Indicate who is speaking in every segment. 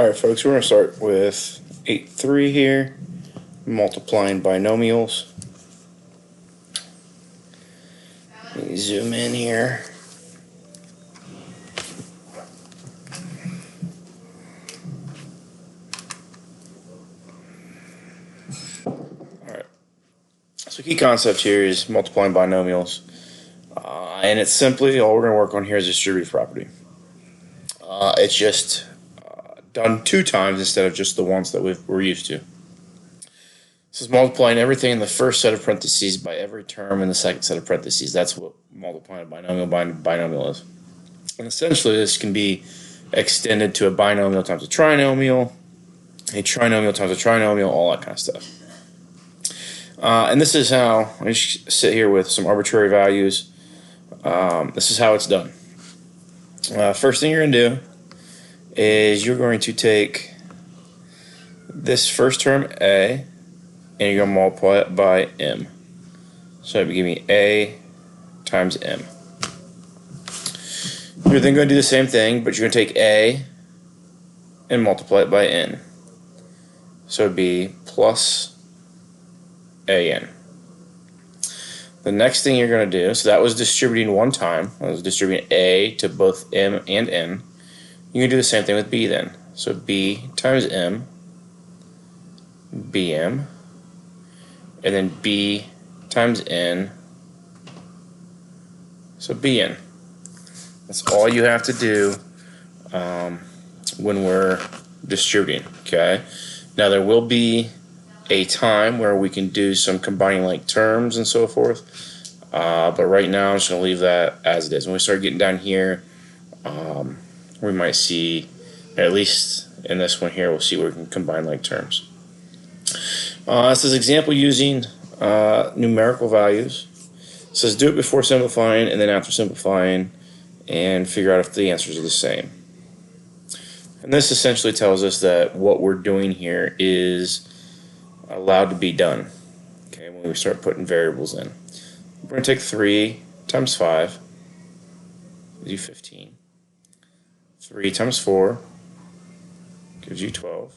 Speaker 1: Alright folks, we're going to start with 8-3 here, multiplying binomials. Let me zoom in here. Alright, so key concept here is multiplying binomials. And it's simply, all we're going to work on here is distributive property. It's just done 2 times instead of just the once that we're used to. This is multiplying everything in the first set of parentheses by every term in the second set of parentheses. That's what multiplying a binomial by binomial is. And essentially this can be extended to a binomial times a trinomial times a trinomial, all that kind of stuff. And this is how, I just sit here with some arbitrary values. This is how it's done. First thing you're going to do is you're going to take this first term a and you're going to multiply it by m. So it would give me a times m. You're then going to do the same thing, but you're going to take a and multiply it by n. So it would be plus an. The next thing you're going to do, so that was distributing one time. I was distributing a to both m and n. You can do the same thing with b then. So b times m, bm, and then b times n, so bn. That's all you have to do when we're distributing, okay? Now there will be a time where we can do some combining like terms and so forth, but right now I'm just going to leave that as it is. When we start getting down here, we might see, at least in this one here, we'll see where we can combine like terms. This is example using numerical values. It says do it before simplifying and then after simplifying and figure out if the answers are the same. And this essentially tells us that what we're doing here is allowed to be done. Okay, when we start putting variables in. We're going to take 3 times 5 gives you 15. 3 times 4 gives you 12.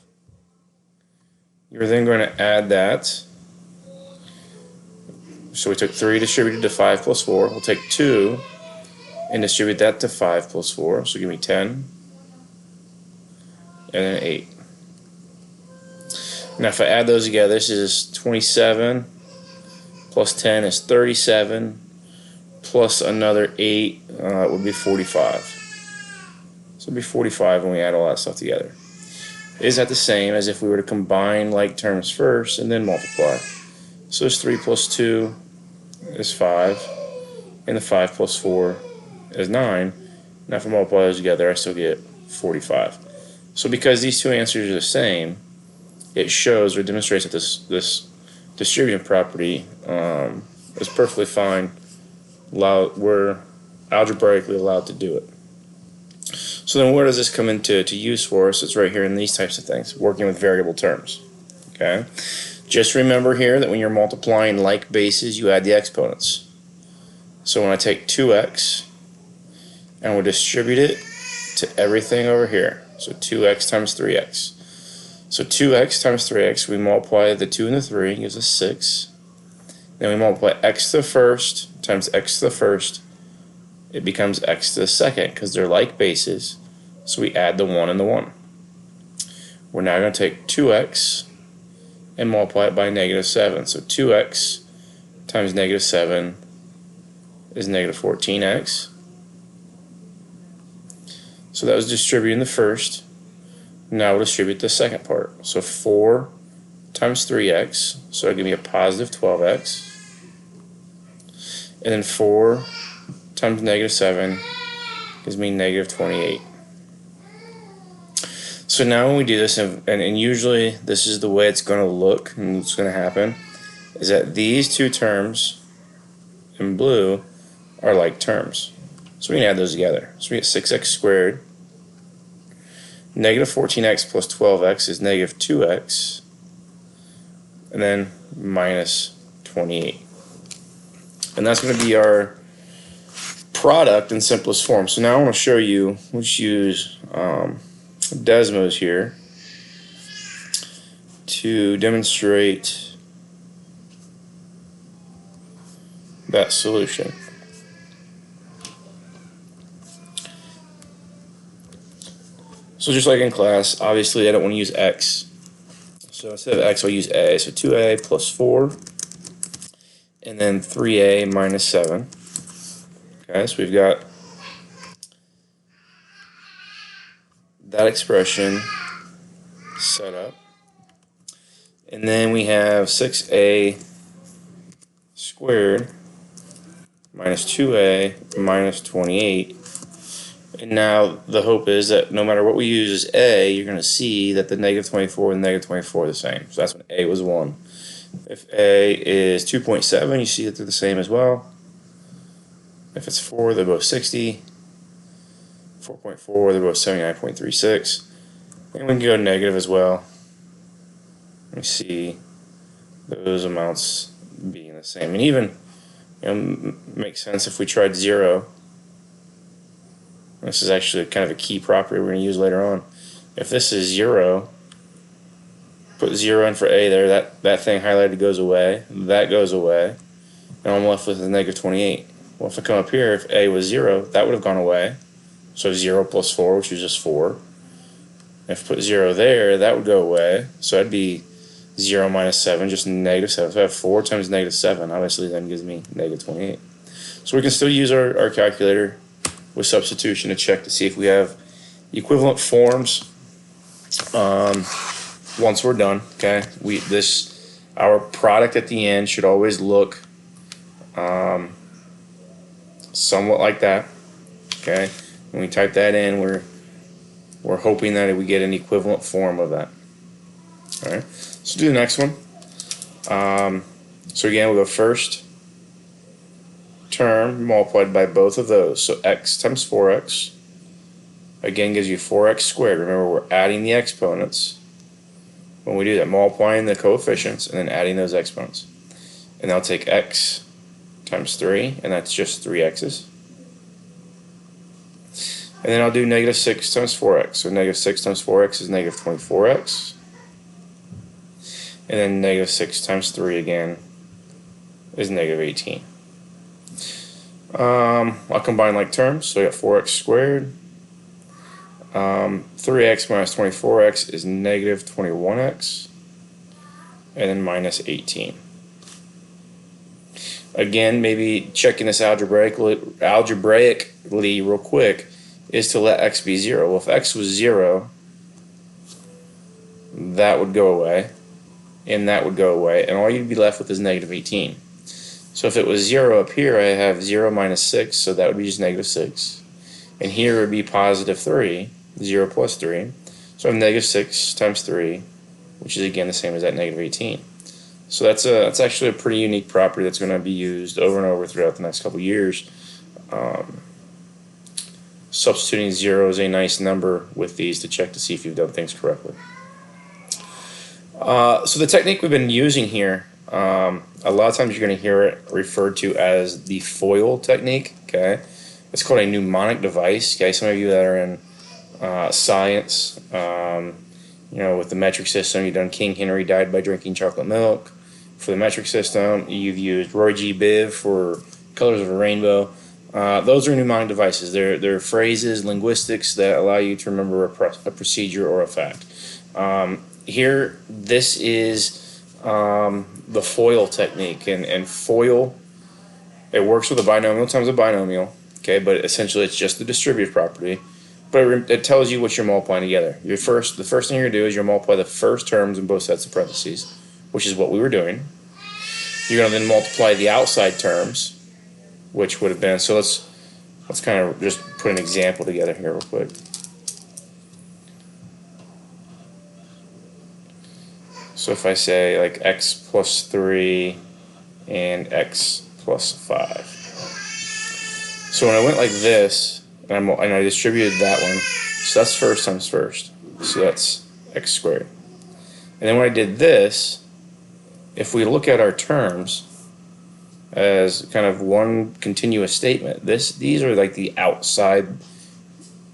Speaker 1: You're then going to add that. So we took 3 distributed to 5 plus 4. We'll take 2 and distribute that to 5 plus 4. So give me 10 and then 8. Now if I add those together, this is 27 plus 10 is 37 plus another 8 would be 45. So it would be 45 when we add all that stuff together. Is that the same as if we were to combine like terms first and then multiply? So it's 3 plus 2 is 5 and the 5 plus 4 is 9. Now if I multiply those together I still get 45. So because these two answers are the same, it shows or demonstrates that this distributive property is perfectly fine. We're algebraically allowed to do it. So then where does this come into use for us? It's right here in these types of things, working with variable terms. Okay. Just remember here that when you're multiplying like bases, you add the exponents. So when I take 2x and we'll distribute it to everything over here, so 2x times 3x. So 2x times 3x, we multiply the 2 and the 3, gives us 6. Then we multiply x to the first times x to the first. It becomes x to the second because they're like bases. So we add the 1 and the 1. We're now going to take 2x and multiply it by negative 7. So 2x times negative 7 is negative 14x. So that was distributing the first. Now we'll distribute the second part. So 4 times 3x, so it'll give me a positive 12x. And then 4 times negative 7 gives me negative 28. So now when we do this, and usually this is the way it's going to look and what's going to happen, is that these two terms in blue are like terms. So we can add those together. So we get 6x squared. Negative 14x plus 12x is negative 2x, and then minus 28. And that's going to be our product in simplest form. So now I want to show you, let's use Desmos here to demonstrate that solution. So just like in class, obviously I don't want to use x. So instead of x, I'll use a. So 2a plus 4, and then 3a minus 7. Okay, so we've got that expression set up. And then we have 6a squared minus 2a minus 28. And now the hope is that no matter what we use as a, you're going to see that the negative 24 and the negative 24 are the same. So that's when a was 1. If a is 2.7, you see that they're the same as well. If it's 4, they're both 60. 4.4, they're both 79.36. And we can go negative as well. Let me see those amounts being the same. And even, makes sense if we tried 0. This is actually kind of a key property we're going to use later on. If this is 0, put 0 in for a there, that thing highlighted goes away, that goes away, and I'm left with a negative 28. Well, if I come up here, if a was 0, that would have gone away. So 0 plus 4, which is just 4. If I put 0 there, that would go away. So that'd be 0 minus 7, just negative 7. So I have 4 times negative 7, obviously then gives me negative 28. So we can still use our calculator with substitution to check to see if we have equivalent forms once we're done. Okay, our product at the end should always look somewhat like that. Okay, when we type that in, we're hoping that we get an equivalent form of that. All right, let's do the next one. So again, we'll go first term multiplied by both of those. So x times 4x again gives you 4x squared. Remember, we're adding the exponents when we do that, multiplying the coefficients and then adding those exponents. And I'll take x times 3, and that's just 3x's. And then I'll do negative 6 times 4x. So negative 6 times 4x is negative 24x. And then negative 6 times 3 again is negative 18. I'll combine like terms, so I got 4x squared. 3x minus 24x is negative 21x, and then minus 18. Again, maybe checking this algebraically real quick is to let x be 0. Well, if x was 0, that would go away, and that would go away, and all you'd be left with is negative 18. So if it was 0 up here, I have 0 minus 6, so that would be just negative 6. And here it would be positive 3, 0 plus 3. So I have negative 6 times 3, which is again the same as that negative 18. So that's actually a pretty unique property that's going to be used over and over throughout the next couple of years. Substituting 0 is a nice number with these to check to see if you've done things correctly. So the technique we've been using here, a lot of times you're going to hear it referred to as the FOIL technique. Okay, it's called a mnemonic device. Okay, some of you that are in science, with the metric system, you've done King Henry died by drinking chocolate milk. For the metric system, you've used Roy G. Biv for colors of a rainbow. Those are mnemonic devices. They're phrases, linguistics that allow you to remember a procedure or a fact. Here, this is the FOIL technique, and FOIL, it works with a binomial times a binomial. Okay, but essentially it's just the distributive property. But it tells you what you're multiplying together. The first thing you're going to do is you'll multiply the first terms in both sets of parentheses, which is what we were doing. You're going to then multiply the outside terms, which would have been, so let's kind of just put an example together here real quick. So if I say like x plus 3 and x plus 5. So when I went like this, and I distributed that one, so that's first times first. So that's x squared. And then when I did this, if we look at our terms as kind of one continuous statement, these are like the outside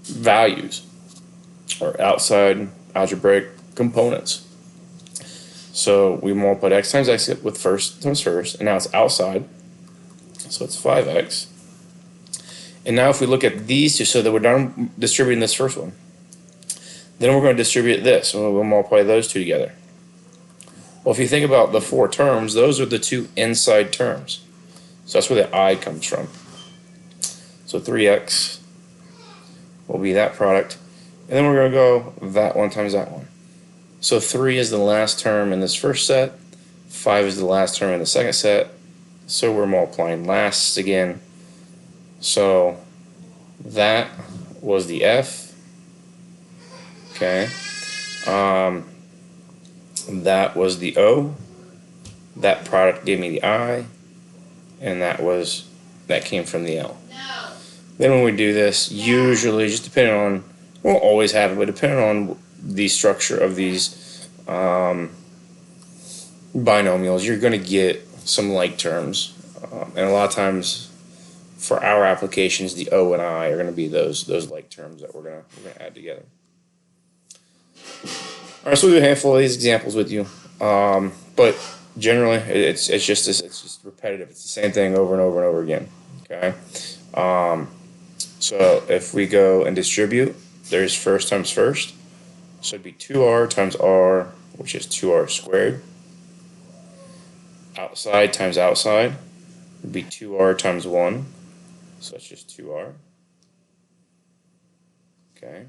Speaker 1: values. or outside algebraic components. So we multiplied x times x with first times first, and now it's outside, so it's 5x. And now if we look at these two, so that we're done distributing this first one, then we're going to distribute this, and we'll multiply those two together. Well, if you think about the four terms, those are the two inside terms. So that's where the I comes from. So 3x will be that product. And then we're going to go that one times that one. So 3 is the last term in this first set. 5 is the last term in the second set. So we're multiplying lasts again. So that was the F. Okay. That was the O. That product gave me the I. And that came from the L. No. Then when we do this, usually, just depending on, we won't always have it, but depending on the structure of these binomials, you're going to get some like terms. And a lot of times, for our applications, the O and I are going to be those like terms that we're going to add together. All right, so we'll do a handful of these examples with you, but generally it's just repetitive. It's the same thing over and over and over again. Okay, so if we go and distribute, there's first times first, so it'd be 2r times r, which is 2r squared. Outside times outside would be 2r times 1, so that's just 2r. Okay.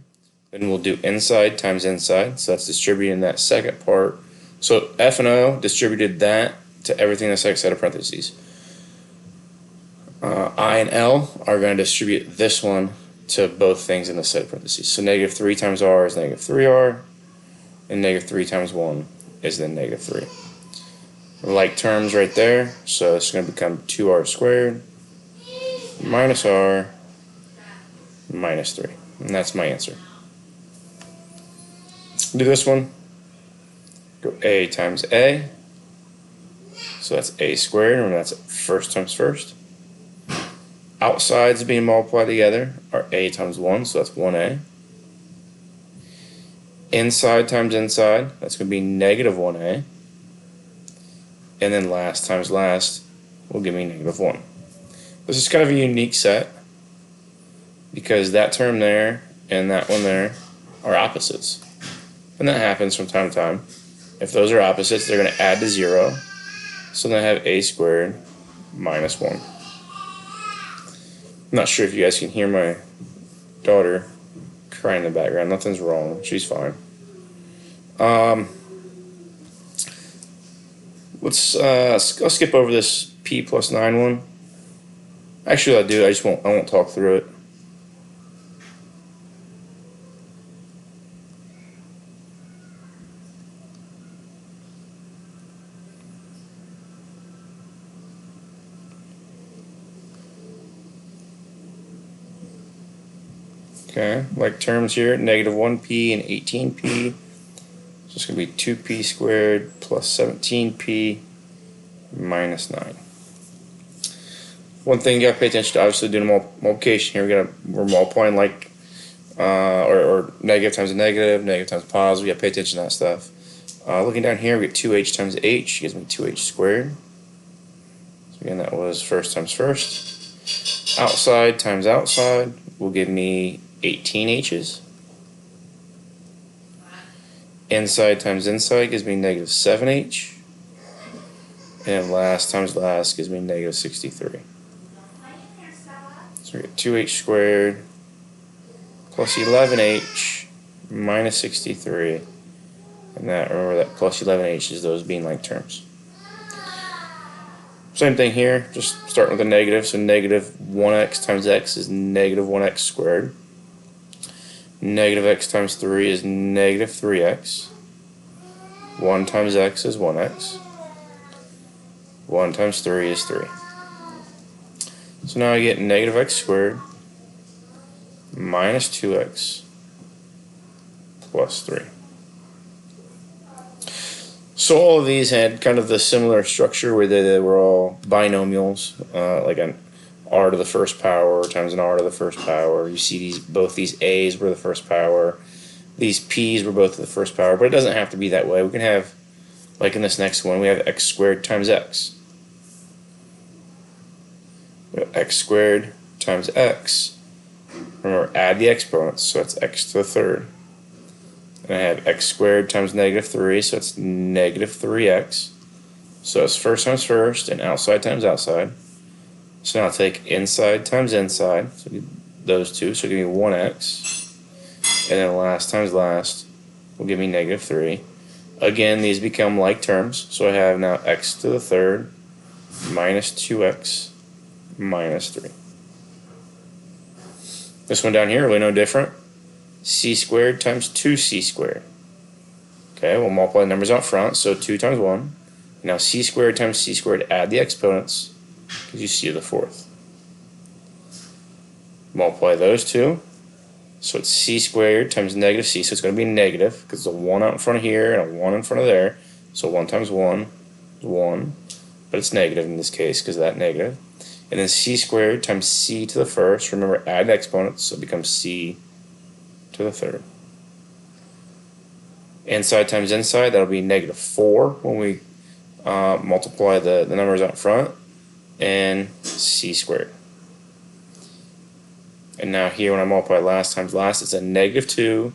Speaker 1: Then we'll do inside times inside, so that's distributing that second part. So F and O distributed that to everything in the second set of parentheses. I and L are going to distribute this one to both things in the set of parentheses. So negative 3 times R is negative 3R, and negative 3 times 1 is then negative 3. Like terms right there, so it's going to become 2R squared minus R minus 3. And that's my answer. Do this one. Go A times A. So that's A squared. Remember, that's first times first. Outsides being multiplied together are A times 1, so that's 1A. Inside times inside, that's going to be negative 1A. And then last times last will give me negative 1. This is kind of a unique set because that term there and that one there are opposites. And that happens from time to time. If those are opposites, they're going to add to 0. So then I have A squared minus 1. I'm not sure if you guys can hear my daughter crying in the background. Nothing's wrong. She's fine. I'll skip over this P plus 9 one. Actually, I'll do it. I won't talk through it. Okay, like terms here, negative 1p and 18p. So it's going to be 2p squared plus 17p minus 9. One thing you got to pay attention to, obviously doing multiplication here, we're multiplying like, or negative times a negative, negative times a positive. You got to pay attention to that stuff. Looking down here, we get 2h times h gives me 2h squared. So again, that was first times first. Outside times outside will give me 18 h's. Inside times inside gives me negative 7h. And last times last gives me negative 63. So we get 2h squared plus 11h minus 63. And that, remember that plus 11h is those being like terms. Same thing here, just starting with a negative. So negative 1x times x is negative 1x squared. Negative x times 3 is negative 3x. 1 times x is 1x. 1 times 3 is 3. So now I get negative x squared minus 2x plus 3. So all of these had kind of the similar structure where they were all binomials, like an r to the first power times an r to the first power. You see both these a's were the first power. these p's were both to the first power, but it doesn't have to be that way. We can have, like in this next one, we have x squared times x. We have x squared times x. Remember, add the exponents, so it's x to the third. And I have x squared times negative 3, so it's negative 3x. So it's first times first and outside times outside. So now I'll take inside times inside, so those two, so give me 1x. And then last times last will give me negative 3. Again, these become like terms, so I have now x to the third minus 2x minus 3. This one down here, really no different. C squared times 2c squared. Okay, we'll multiply the numbers out front, so 2 times 1. Now c squared times c squared, add the exponents, gives you c to the fourth. Multiply those two, so it's c squared times negative c, so it's going to be negative, because there's a 1 out in front of here and a 1 in front of there, so 1 times 1 is 1, but it's negative in this case because of that negative. And then c squared times c to the first, remember add the exponents, so it becomes c to the third. Inside times inside, that'll be negative 4 when we multiply the numbers out front, and c squared. And now here when I multiply last times last, it's a negative 2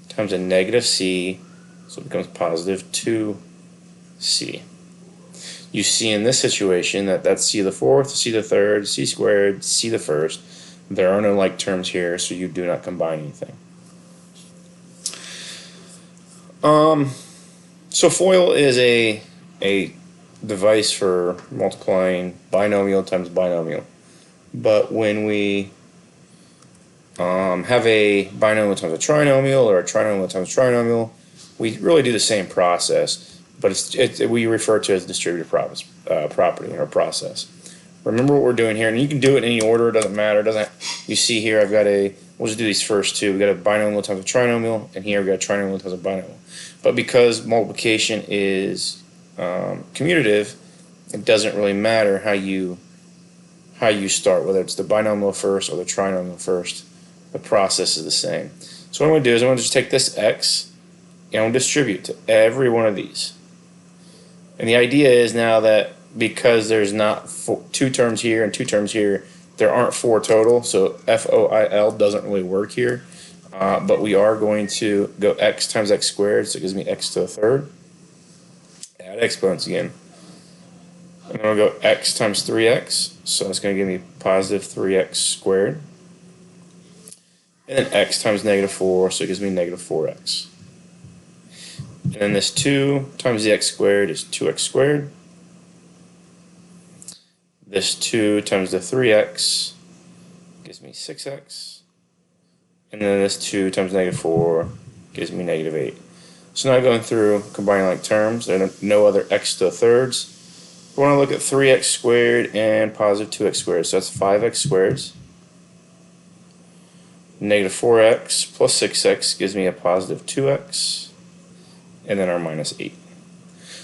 Speaker 1: times a negative c, so it becomes positive 2c. You see in this situation that that's c to the fourth, c to the third, c squared, c to the first. There are no like terms here, so you do not combine anything. So FOIL is a device for multiplying binomial times binomial. But when we have a binomial times a trinomial or a trinomial times a trinomial, we really do the same process, but we refer to it as distributive property or process. Remember what we're doing here, and you can do it in any order, it doesn't matter. You see here I've got we'll just do these first two. We've got a binomial times a trinomial, and here we've got a trinomial times a binomial. But because multiplication is commutative, it doesn't really matter how you start, whether it's the binomial first or the trinomial first. The process is the same. So what I'm going to do is I'm going to just take this x and I'm going to distribute to every one of these. And the idea is now that because there's not 2 terms here and 2 terms here, there aren't 4 total, so FOIL doesn't really work here. But we are going to go x times x squared, so it gives me x to the third. Add exponents again. I'm going to go x times 3x, so it's going to give me positive 3x squared. And then x times negative 4, so it gives me negative 4x. And then this 2 times the x squared is 2x squared. This 2 times the 3x gives me 6x. And then this 2 times negative 4 gives me negative 8. So now going through combining like terms, there are no other x to the thirds. We want to look at 3x squared and positive 2x squared. So that's 5x squared. Negative 4x plus 6x gives me a positive 2x. And then our minus 8.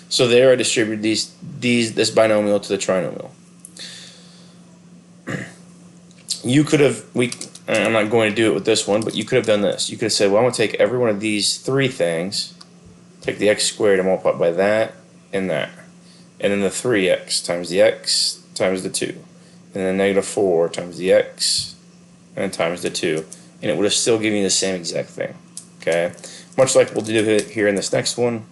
Speaker 1: So there I distributed this binomial to the trinomial. You could have, I'm not going to do it with this one, but you could have done this. You could have said, well, I'm going to take every one of these 3 things, take the x squared and multiply by that and that. And then the 3x times the x times the 2. And then negative 4 times the x and times the 2. And it would have still given you the same exact thing. Okay? Much like we'll do it here in this next one.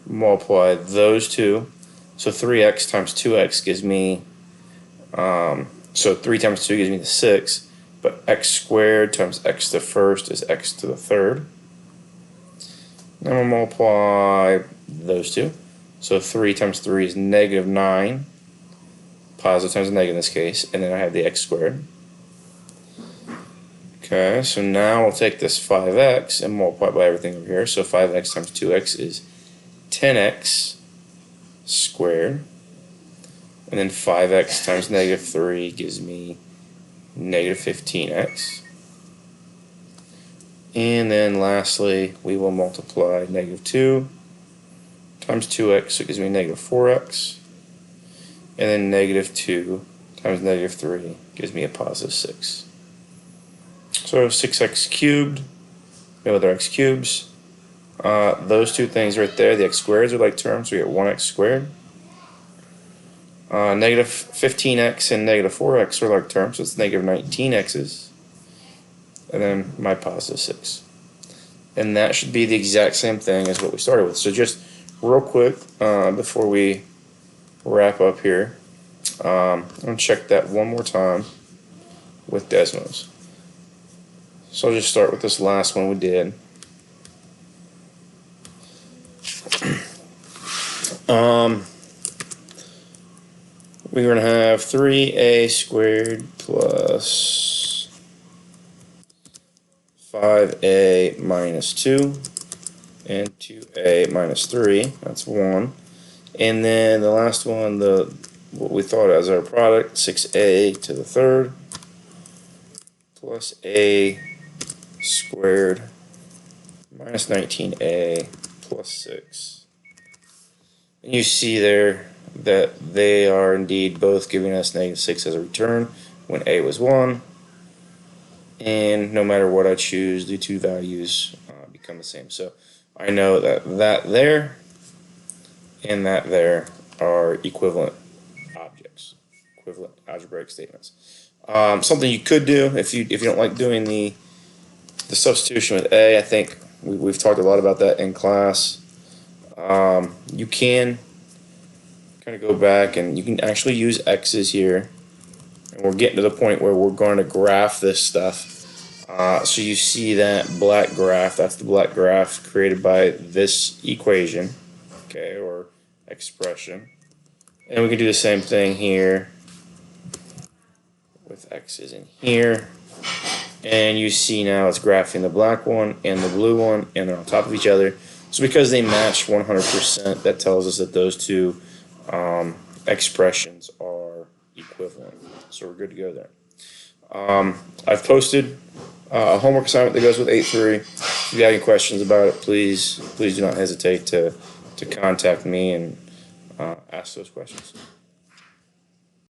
Speaker 1: Multiply those two. So 3x times 2x gives me, so 3 times 2 gives me the 6, but x squared times x to the first is x to the third. Then we'll multiply those two. So 3 times 3 is negative 9, positive times a negative in this case, and then I have the x squared. Okay, so now we'll take this 5x and multiply by everything over here. So 5x times 2x is 10x squared, and then 5x times negative 3 gives me negative 15x. And then lastly, we will multiply negative 2 times 2x, so it gives me negative 4x. And then negative 2 times negative 3 gives me a positive 6. So 6x cubed, with our x cubes. Those two things right there, the x squareds are like terms, so we get 1x squared. Negative 15x and negative 4x are like terms, so it's negative 19x's. And then my positive 6. And that should be the exact same thing as what we started with. So just real quick, before we wrap up here, I'm going to check that one more time with Desmos. So I'll just start with this last one we did. We're going to have 3a squared plus 5a minus 2 and 2a minus 3. That's 1. And then the last one, what we thought as our product, 6a to the third plus a squared minus 19a plus 6. And you see there that they are indeed both giving us negative 6 as a return when a was 1. And no matter what I choose, the two values become the same. So I know that there and that there are equivalent objects, equivalent algebraic statements. Something you could do if you don't like doing the substitution with a, I think we've talked a lot about that in class. You can kind of go back and you can actually use x's here, and we're getting to the point where we're going to graph this stuff. So you see that black graph, that's the black graph created by this equation, okay, or expression. And we can do the same thing here with x's in here. And you see now it's graphing the black one and the blue one, and they're on top of each other. So because they match 100%, that tells us that those two expressions are equivalent. So we're good to go there. I've posted a homework assignment that goes with 8.3. If you have any questions about it, please do not hesitate to contact me and ask those questions.